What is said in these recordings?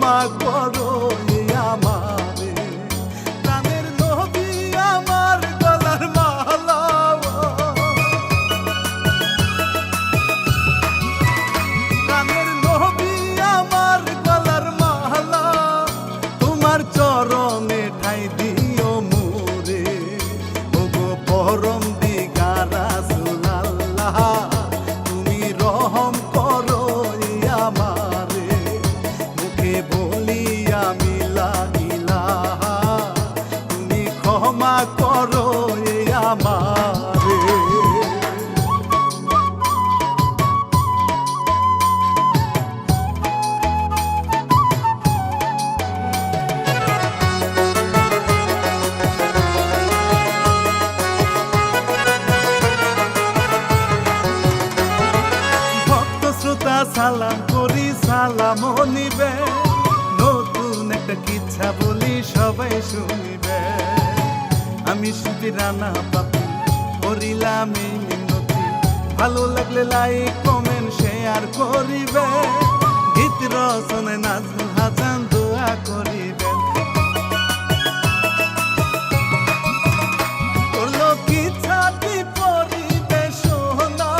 ক্ষমা করো আমারে। প্রাণের নবী আমার গলার মালা, প্রাণের নবী আমার গলার মালা, তোমার চরণে ঠাই দিও মোরে। ওগো পরম দিগার রাসূলুল্লাহ, তুমি রহম করো আমারে। মুখে বলি আমি লা ইলাহা, তুমি ক্ষমা করো আমারে। সালাম করি সালাম নিবে, নতুন একটা কিচ্ছা বলি সবাই শুনিবে। আমি শুধু রানা পাপি করিলাম এই মিনতি, ভালো লাগলে লাইক কমেন্ট শেয়ার করিবে। গীত রচনায় নাজমুল হাসান দোয়া করিবে। করলো কিচ্ছাটি পরিবেশনা,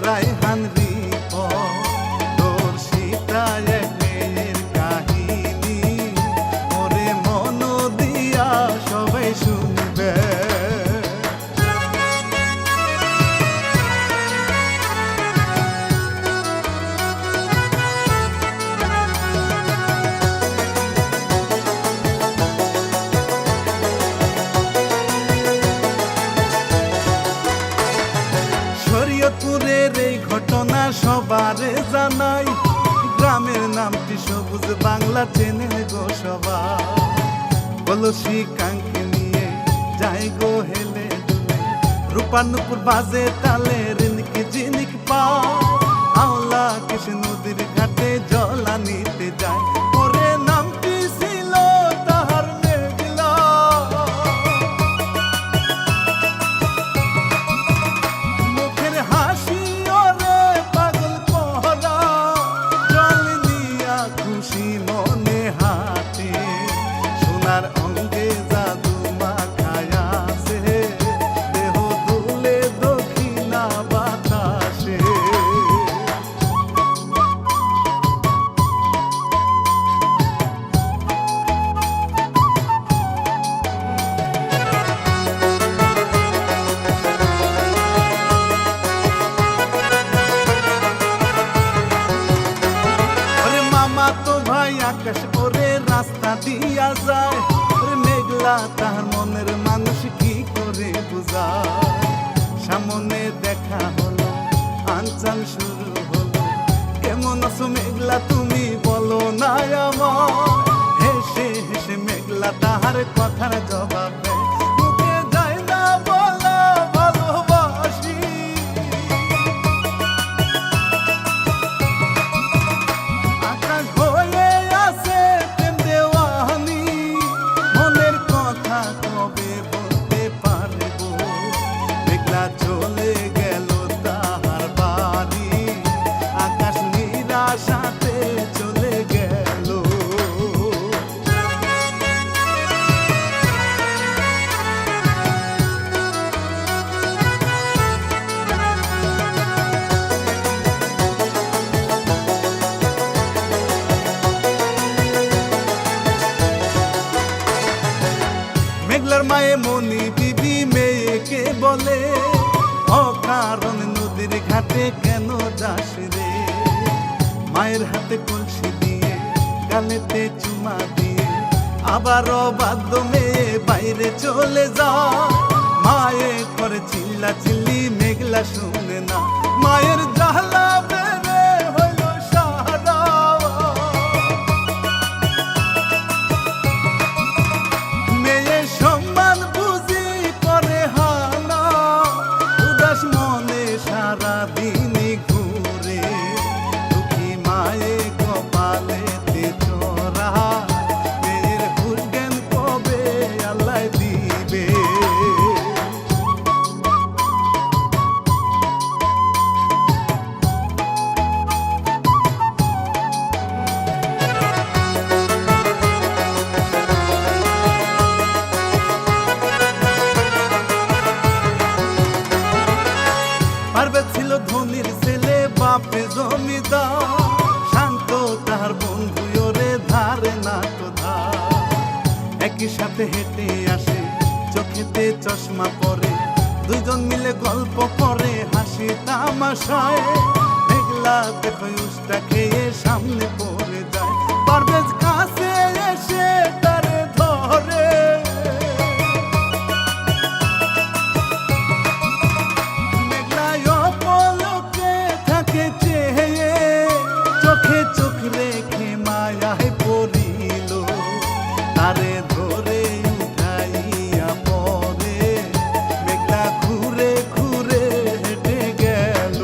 রায়হান রিপ দর্শিতা এক মেয়ের কাহিনী, ওরে মন দিয়া সবাই শুনবে। শরীয়তপুরের এই ঘটনা সবারে জানাই, গ্রামের নামটি সবুজ বাংলা চেনে গো সবাই। কলসি কাঙ্ক্ষে নিয়ে যাই গো হেলে দুলে, রূপার নুপুর বাজে তালে রিনিক জিনিক পা। আওলা কৃষ্ণ নদীর ঘাটে জল আনিতে যায়, ওরে নামটি ছিল তাহার মেঘলা। মুখের হাসি ওরে পাগল পহরা, জল নিয়া খুশি মনে হাঁটে। সোনার অঙ্গে জাদু মাখায়া আছে, দেহ দুলে দক্ষিণা বাতাসে। তো ভাই আকাশ ওরে রাস্তা দিয়া যায়, ওরে মেঘলা তাহার মনের মানুষ কি করে বুঝায়। সামনে দেখা হলো আনচান শুরু হলো, কেমন আছো মেঘলা তুমি বলো না আমার। হেসে হেসে মেঘলা তাহার কথার জবাব দেয়, মুখে যায় না বলা ভালোবাসি। আকাশ হয়ে আছে প্রেম দেওয়ানি, মনের কথা কবে বলতে পারবো। মেঘলা চলে গেল তাহার বাড়ি, আকাশ নিরাশাতে চলে গেল। মেঘলার মায়ে মনি বিবি মেয়েকে বলে, অকারণ নদীর ঘাটে কেন যাস রে। মায়ের হাতে কলসি দিয়ে গালেতে চুমা দিয়ে, আবারও বাধ্য মেয়ে বাইরে চলে যায়। মায়ে করে চিল্লা চিল্লি মেঘলা শুনে না, মায়ের জ্বালা বেড়ে হইল সারা। মেয়ে সম্মান বুঝি করে হানা, উদাস মনে সারা দিনই ঘুরে। দুঃখী মায়ে কপালেতে চড়া, মেয়ের হুজ্ঞান কবে আল্লাহ দিবে। সাথে হেঁটে আসে, চোখেতে চশমা পরে, দুইজন মিলে গল্প করে হাসি তামাশায়। মেঘলা দেখো উষ্টা খেয়ে সামনে পড়ে যায়, পারভেজ কাছে এসে তারে ধরে। মেঘলায় পলকে থাকে চেয়ে, চোখে চোখ রেখে মায়ায় পড়িল, তারে ধরে উঠাইয়া পরে মেঘলা ঘুরে ঘুরে হেঁটে গেল।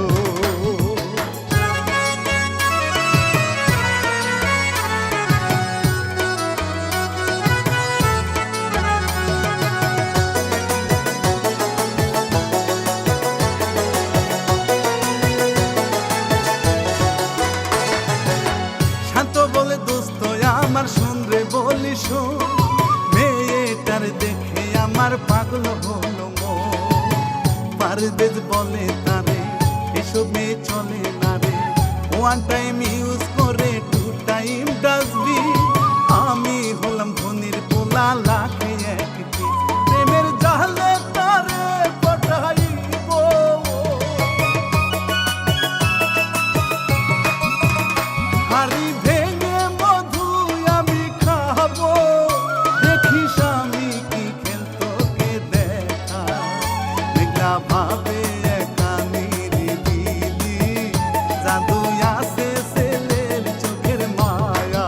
শান্ত বলে দোস্ত আমার শুনরে বলি শোন, মেয়েটার দেখে আমার পাগল হলো মন। পারভেজ বলে তারে এসব মেয়ে চলে না রে, ওয়ান টাইম ইউজ করে টু টাইম ডাস্টবি। আমি হলাম ধনির পোলা লাখে এক পিস, প্রেমের জালে তারে পটাইব। হাড়ি ভেঙে মধু আমি খাবো, দেখি স্বামী কি খেলতো কে দেখা। মেঘলা ভাবে একা নিরিবিলি, জাদু আছে ছেলের চোখের মায়া।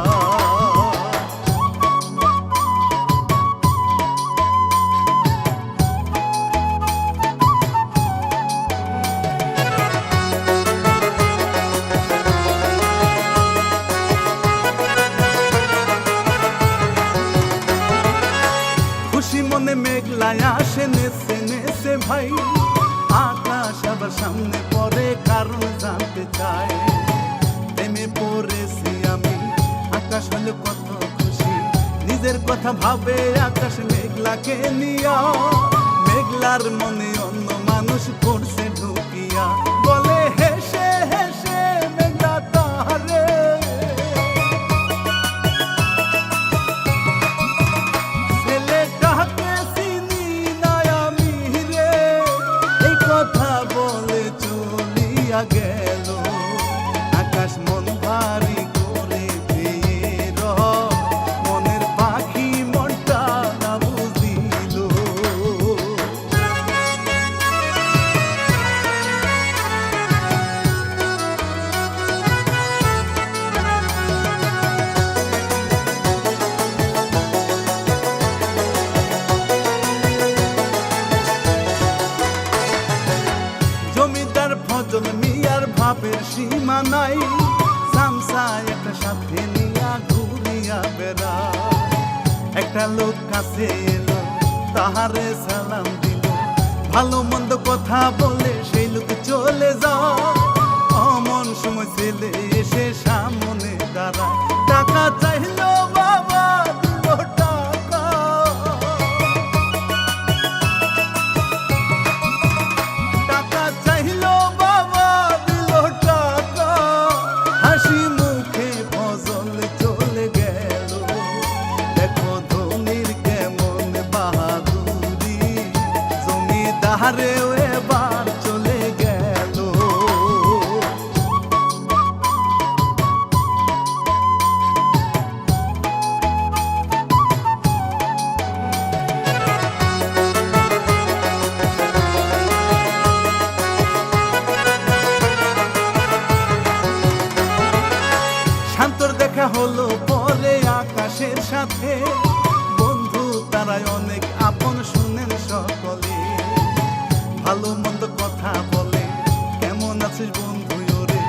খুশি মনে মেঘলায় আসে নেচে নেচে ভাই, আকাশ আবার সামনে পড়ে কারণ জানতে চায়। প্রেমে পড়েছি আমি, আকাশ হলে কত খুশি, নিজের কথা ভাবে আকাশ মেঘলাকে নিয়া। মেঘলার মনে অন্য মানুষ পড়ছে ঢুকিয়া, বলে হেসে হেসে মেঘলা তাহারে। ছেলেটাকে চিনি না আমি রে, এই কথা বলে চলিয়া গেল। আকাশ মন ভারী করে পেয়ে রহ, মনের পাখি মনটা না বুঝিল। জমিদার ফজল মিয়ার ভাবের সীমা নাই, সামসা একটা সাথে নিয়া ঘুরিয়া বেড়া। একটা লোক কাছে এলো, তাহারে সালাম দিল, ভালো মন্দ কথা বলে সেই লোক চলে যায়। অমন সময় ছেলে এসে সামনে দাঁড়ায়, টাকা চাইলো বাবা দিল টাকা। টাকা চাইলো বাবা দিল টাকা, হাসি মুখে ফজল চলে গেল। দেখো ধনির কেমন বাহাদুরি, জমিদারেও এবার চলে গেল। শান্তর দেখা হলো পরে আকাশের সাথে, বন্ধু তারাই অনেক আপন শুনেন সকলে। ভালো মন্দ কথা বলে, কেমন আছিস বন্ধু ওরে,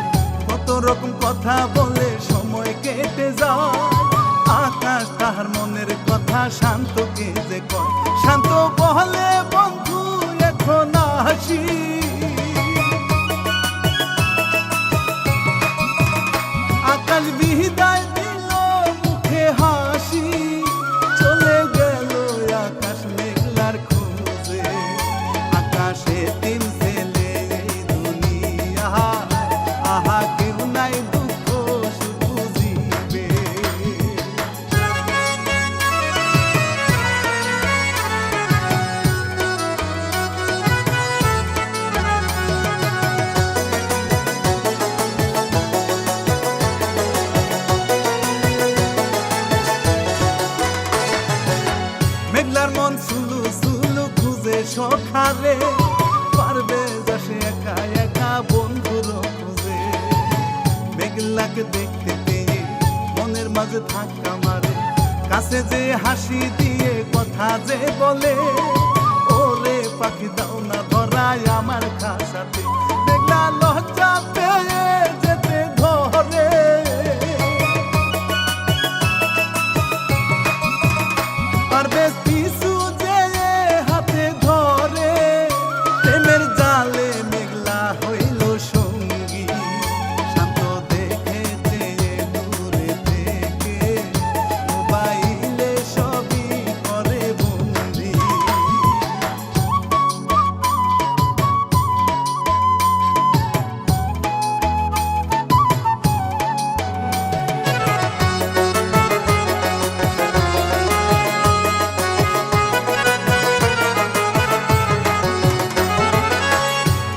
কত রকম কথা বলে সময় কেটে যায়। আকাশ তাহার মনের কথা শান্তকে যে কয়, শান্ত বলে বন্ধু এখন আসি। আকাশ বিদায় দিল মুখে হাসি, চলে গেল আকাশ মেঘলার খোঁজে। আকাশে তিন ছেলে এই দুনিয়া, আহা কেউ নাই দুঃখ সুখ বুঝিবে। যে ধাক্কা মারে, কাছে যে হাসি দিয়ে কথা যে বলে, ওরে পাখি দাও না ধরায় আমার খাসাতে, দেখলা লজ্জা পেয়ে যেতে ঘরে। পারবেজ পিছু যে হাতে ধরে, প্রেমের জালে মেঘলা হইল সঙ্গী, শান্ত দেখে চেয়ে দূরে থেকে, মোবাইলে সবই করে বন্দি।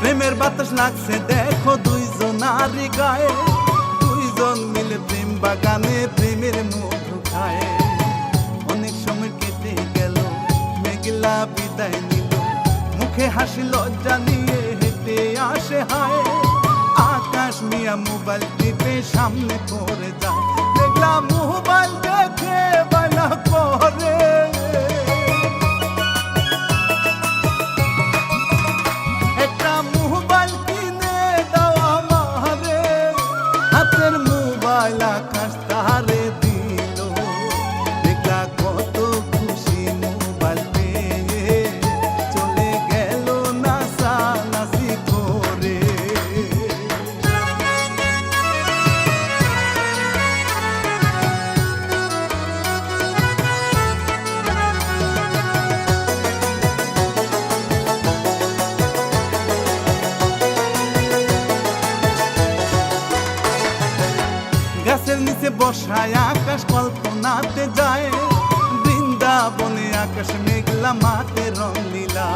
প্রেমের বাতাস লাগছে দেখো দুইজনারই গায়ে, দুইজন মিলে প্রেম বাগানে প্রেমের মধু খায়। অনেক সময় কেটে গেল, মেঘলা বিদায় নিল, মুখে হাসি লজ্জা নিয়ে হেঁটে আসে হায়। আকাশ মিয়া মোবাইল টিপে সামনে পড়ে যায়, মেঘলা মোবাইল দেখে বায়না করে। হাতের মোবাইল আকাশ তারে দিল, দেখলা কত খুশি মোবাইল পেয়ে, চলে গেল নাচানাচি করে। গাছের নিচে বসায় আকাশ কল্পনাতে যায়, বৃন্দাবনে আকাশ মেঘলা মাঠে রং লীলা।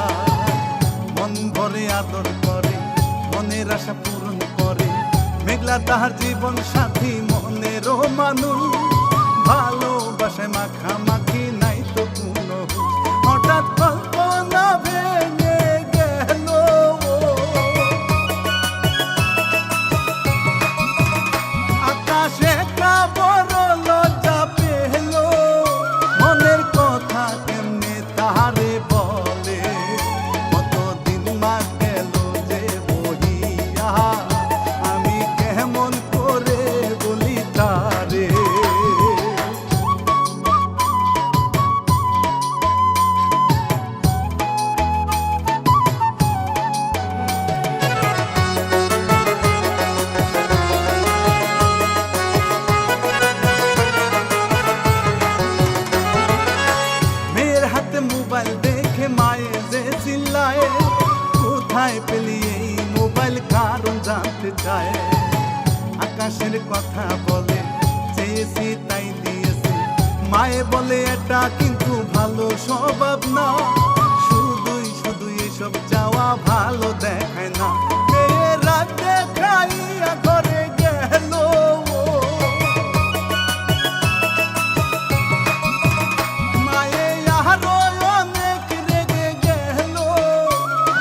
মন ভরে আদর করে, মনের আশা পূরণ করে, মেঘলা তাহার জীবন সাথী মনেরও মানুষ। ভালোবাসায় মাখামাখি নাই তো কোনো হুঁশ, হঠাৎ কল্পনা ভেঙে গেল। আকাশে বড় লজ্জা পেল, মনের কথা কেমনে তাহারে বলে, কতদিন মা গেল যে বহিয়া, আমি কেমন করে বলি তারে। মোবাইল দেখে মায়ে যে চিল্লায়, কোথায় পেলি এই মোবাইল কারণ জানতে চায়। আকাশের কথা বলে, চেয়েছি তাই দিয়েছি, মায়ে বলে এটা কিন্তু ভালো স্বভাব না, শুধুই শুধু এসব যাওয়া ভালো দেখায় না। মেয়েরা দেখাইয়া ঘরে গেল,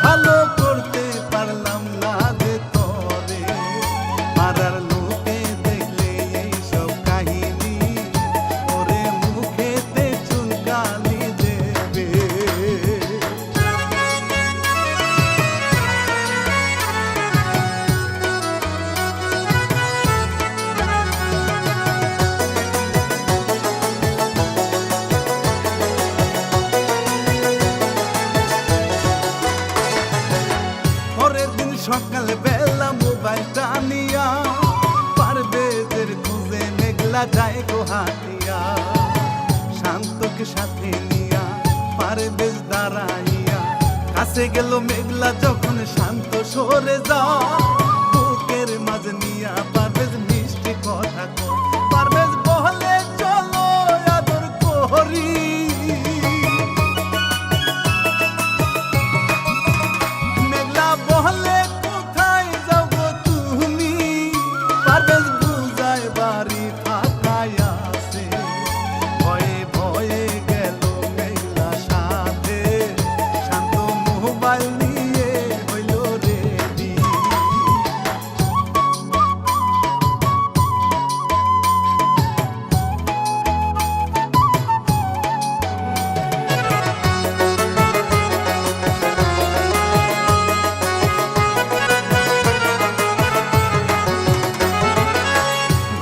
ভালো করতে পারলাম না যে তরে, পাড়ার লোকে দেখলে এইসব কাহিনী, ওরে মুখেতে চুনকালি দেবে। সকাল বেলা মোবাইলটা নিয়া, পারবেজের খুঁজে মেঘলা যায় গোহাটিয়া। শান্তকে সাথে নিয়া পারবেজ দাঁড়াইয়া, কাছে গেল মেঘলা যখন শান্ত সরে যায়, বুকের মাঝে নিয়া পারবেজ মিষ্টি কথা কয়, পারবেজ বলে চলো আদর করি। মেঘলা বলে বাড়ি ফাঁকায় আছে, ভয়ে ভয়ে গেল মেঘলা সাথে, শান্ত মোবাইল নিয়ে হইল রেডি।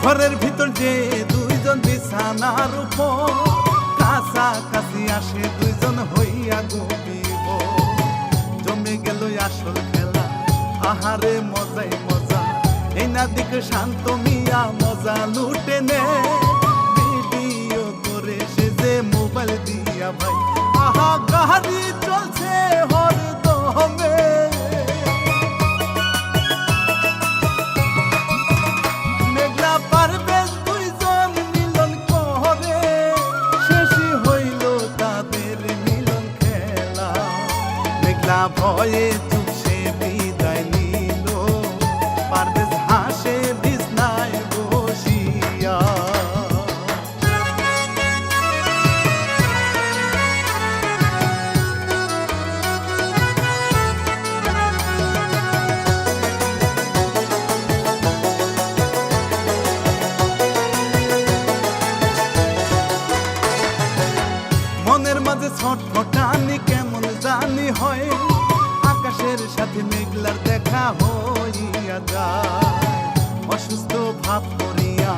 ঘরের ভিতর যে দুইজন বিছানার উপর কাছাকাছি আসে দুইজন হইয়া গভীর জমে গেল আসল খেলা আহারে মজাই মজা এই না দিকে শান্ত মিয়া মজা লুটে নে ভিডিও করে সে যে মোবাইল দিয়া ভাই আহা গাড়ি চলছে হরদমে মেঘলা পারবেশ দুইজন মিলন করে শেষই হইল তাদের মিলন খেলা মেঘলা ভয়ে চুপসে বিদায় নিল পারবেশ হাসে বিছনায় বসিয়া মনের মাঝে ছটফটানি কেমন জানি হয় আকাশের সাথে মেঘলার দেখা হইয়া যায় অসুস্থ ভাব করিয়া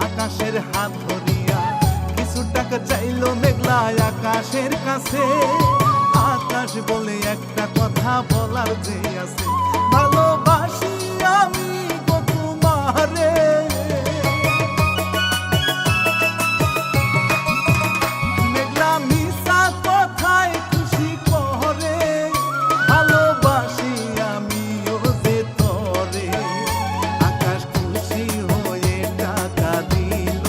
আকাশের হাত ধরিয়া কিছু টাকা চাইলো মেঘলা আকাশের কাছে আকাশ বলে একটা কথা বলার যে আছে ভালোবাসি আমি গো তোমারে মেঘলা মিশা কথায় খুশি করে ভালোবাসি আমিও যে তরে আকাশ খুশি হয়ে টাকা দিল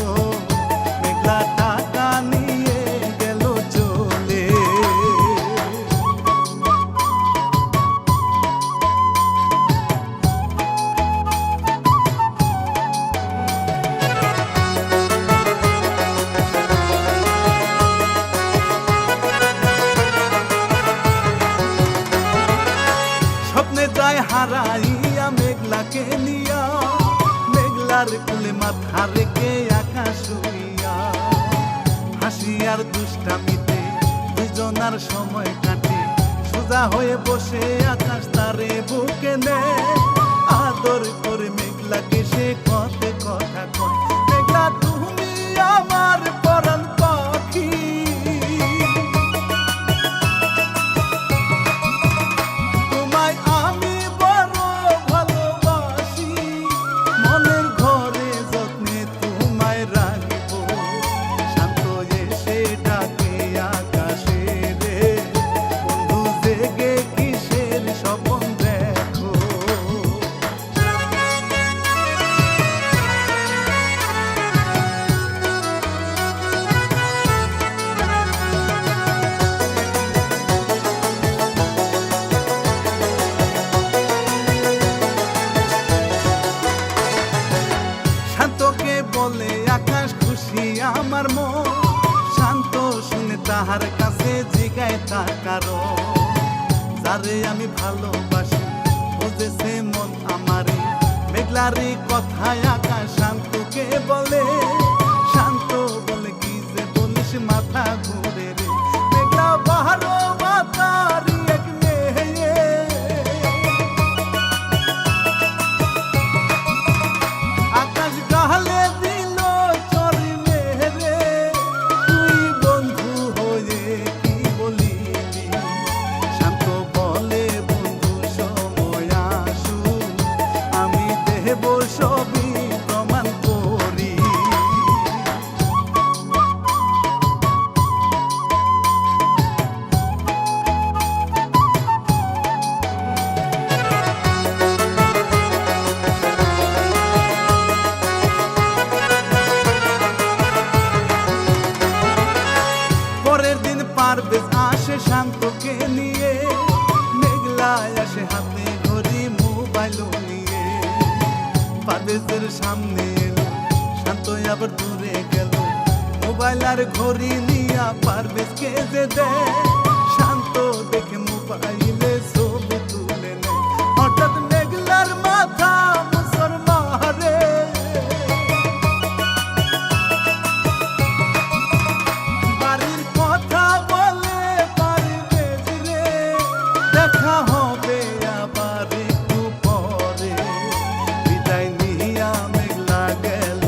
মেঘলা টাকা নিয়ে গেল চলে স্বপ্নে যায় হারাইয়া মেঘলাকে নিয়া মেঘলার কুলে মাথা রেখে আকাশ শুইয়া হাসি আর দুষ্টামিতে দুজনার সময় কাটে সোজা হয়ে বসে আকাশ তারে বুকে নেয় আদর করে মেঘলাকে সে কত কথা কয় মেঘলা তুমি আমার পরাণ পাখি তোমায় আমি বড় ভালোবাসি মনের ঘরে যত্নে তোমায় রাখব শান্ত এসে ডাকে আকাশে রে বন্ধু জেগে কিসের স্বপ্ন দেখো শান্তকে বলে আকাশ খুশি আমার মন শান্ত শুনে তাহার কাছে জিগায় তার কারণ যারে আমি ভালোবাসি বুঝেছে মন আমারে মেঘলারি কথায় আকাশ শান্তকে বলে শান্ত বলে কি যে বলিস মাথা ঘুরে রে মেঘলা বাহারো মাতারি এক মেয়ে আকাশ গালে দিল চরি মেরে তুই বন্ধু হয়ে কি বলিলি শান্ত বলে বন্ধু সময় আসু আমি দেব সবই প্রমাণ করি পরের দিন পারবেশ আসে শান্তকে নিয়ে মেঘলায় আসে হাতে ঘড়ি মোবাইল নিয়ে পারবেশের সামনে এলো শান্ত আবার দূরে গেল মোবাইল আর ঘড়ি নিয়া পারবেশকে যে দেয় শান্ত দেখে মোবাইলে ছবি তুলে নেয় হঠাৎ মেঘলার মাথা মুসর মারে বাড়ির কথা বলে পারবেশ রে দেখা হবে আবার একটু পরে বিদায় নিয়া মেঘলা গেল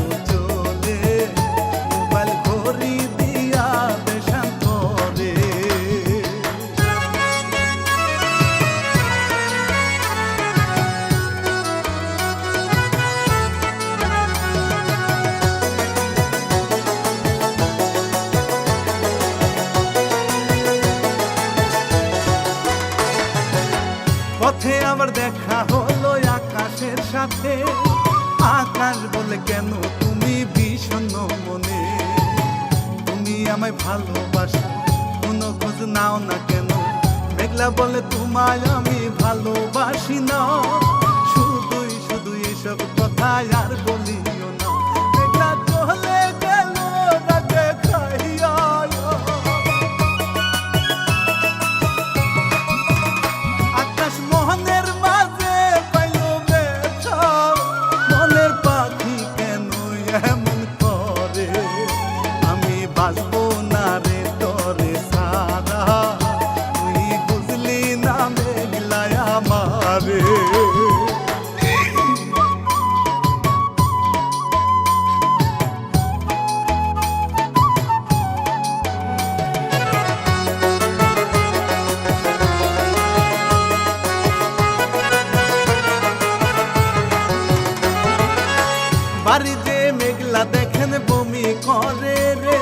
সাথে। আকাশ বলে কেন তুমি বিষণ্ণ মনে, তুমি আমায় ভালোবাসো কোনো খোঁজ নাও না কেন। মেঘলা বলে তোমায় আমি ভালোবাসি না, শুধুই শুধু এসব কথা আর বলিও না। মেঘলা চলে গেল রাতে খাইয়া, আকাশ মোহনের মাঝে পাইল ব্যথা। মনের পাখি কেন এমন করে, আমি বাঁচবো না রে তরে সারা, তুই বুঝলি না মেঘলা আমারে। বাড়িতে মেঘলা দেখেন বমি করে রে,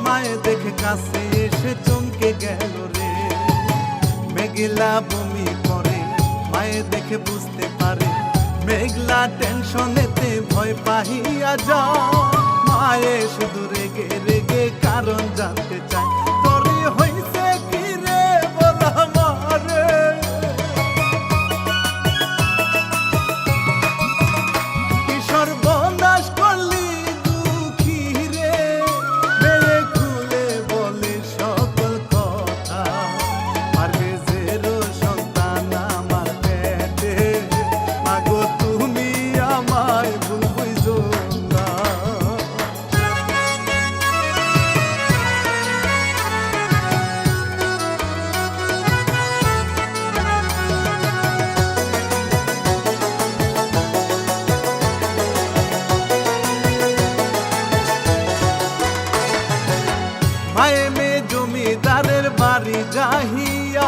মায়ে দেখে কাছে এসে চমকে গেল রে। মেঘলা বমি করে, মায়ে দেখে বুঝতে পারে মেঘলা টেনশনেতে ভয় পাহিয়া যায়। মায়ে শুধু রেগে রেগে কারণ জানতে চায়, তোরে হইছে কি রে বল আমারে। সর্বনাশ করলি দুঃখী রে, মেয়ে খুলে বলে সকল কথা। পারবে জেরো সন্তান আমার পেটে, মাগো তুমি আমায় ভুল বুঝো না। মায়ে মেয়ে জমিদারের বাড়ি যাহিয়া,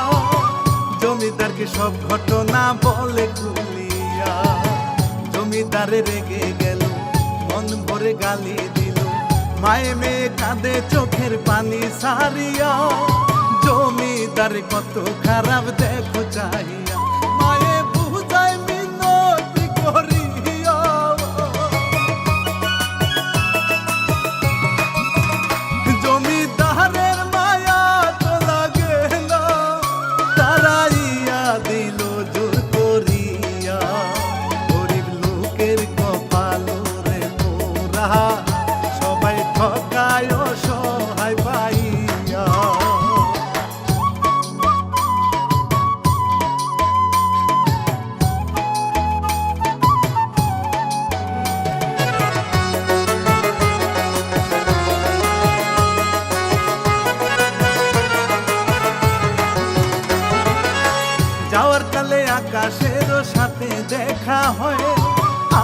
জমিদারকে সব ঘটনা বলে খুলিয়া। জমিদারে রেগে গেল, মন ভরে গালি দিল, মায়ে মেয়ে কাঁদে চোখের পানি সারিয়া। জমিদার কত খারাপ দেখো চাহিয়া, মায়ে বুঝায় মিনতি করিয়া। জমিদারের মায়া তো লাগে না, তারাইয়া দিল জোর করিয়া। গরিব লোকের কপাল রে পোড়া, সবাই ঠকায় অসহায় পাইয়া। যাওয়ার কালে আকাশের সাথে দেখা হয়,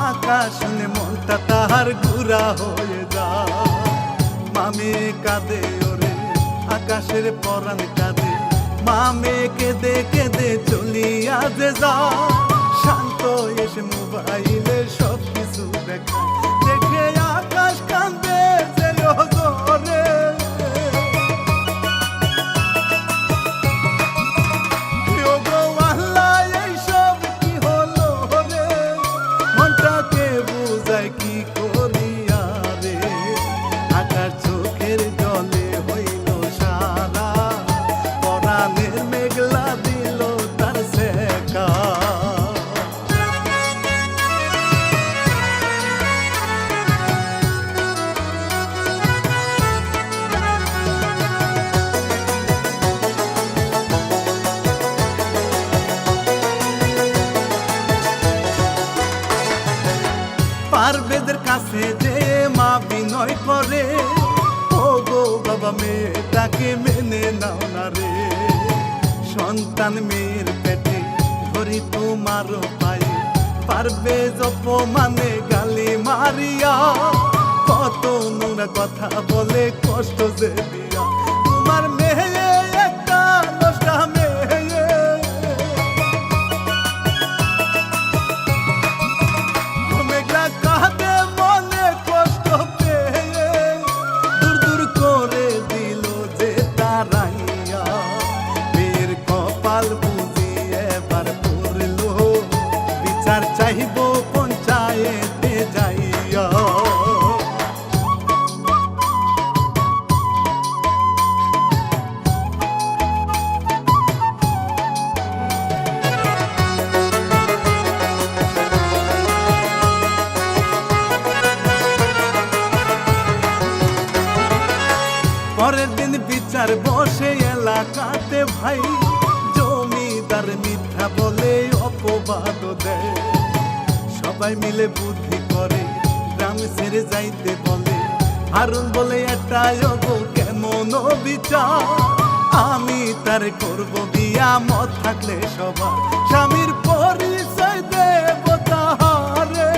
আকাশ শুনে মনটা তাহার গুড়া হয়ে যায়। মামে কাঁদে ওরে আকাশের পরাণ কাঁদে, মামে কেঁদে কেঁদে চলিয়া যে যায়। শান্ত এসে মোবাইলে সব কিছু দেখায়, দেখে আকাশ কাঁদে যে জোরে। কি করিয়া রে, আকার চোখের জলে হইল সারা, পরাণের মেঘলা দিল তার সেকা। পারবেদের কাছে যে মা বিনয় করে, ও গো বাবা মেয়েটাকে মেনে নাও না রে। সন্তান মেয়ের পেটে ধরি তোমারও পায়ে, পারবেজ অপমানে গালি মারিয়া। কত নোংরা কথা বলে কষ্ট যে দিয়া, তোমার মেয়ে একটা নষ্টা মেয়ে। মেঘলা কাঁদে মনে কষ্ট পেয়ে, দূর দূর করে দিল যে তারাইয়া। মেয়ের কপাল বুঝিয়ে এবার পড়লো, বিচার চাইব বিচার বসে এলাকাতে ভাই, জমিদার মিথ্যা বলে অপবাদ দেয়। সবাই মিলে বুদ্ধি করে গ্রাম ছেড়ে যাইতে বলে। হারুন বলে এটাই গো কেমন বিচার, আমি তার করব বিয়া, মত থাকলে সবার স্বামীর পরিচয় দেব তাহারে।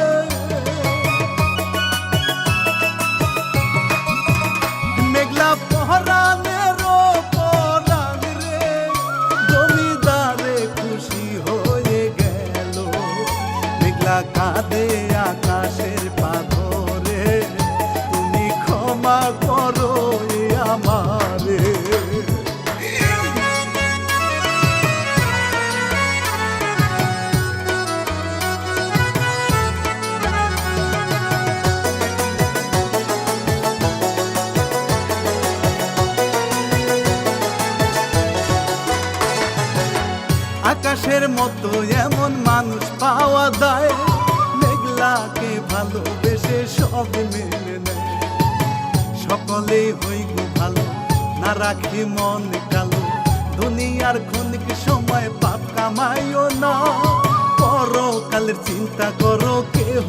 মেঘলা পহরানের পরাণ রে, জমিদারে খুশি হয়ে গেল। মেঘলা কাঁদে আকাশের পাথরে, তুমি ক্ষমা করো এ আমারে। আকাশের মতো এমন মানুষ পাওয়া যায়, মেঘলাকে ভালোবেসে সব মেনে নেয়। সকলেই হই গো ভালো, না রাখি মন কালো। দুনিয়ার ক্ষণিক সময় পাপ কামাইও না, পরকালের চিন্তা করো, কেহ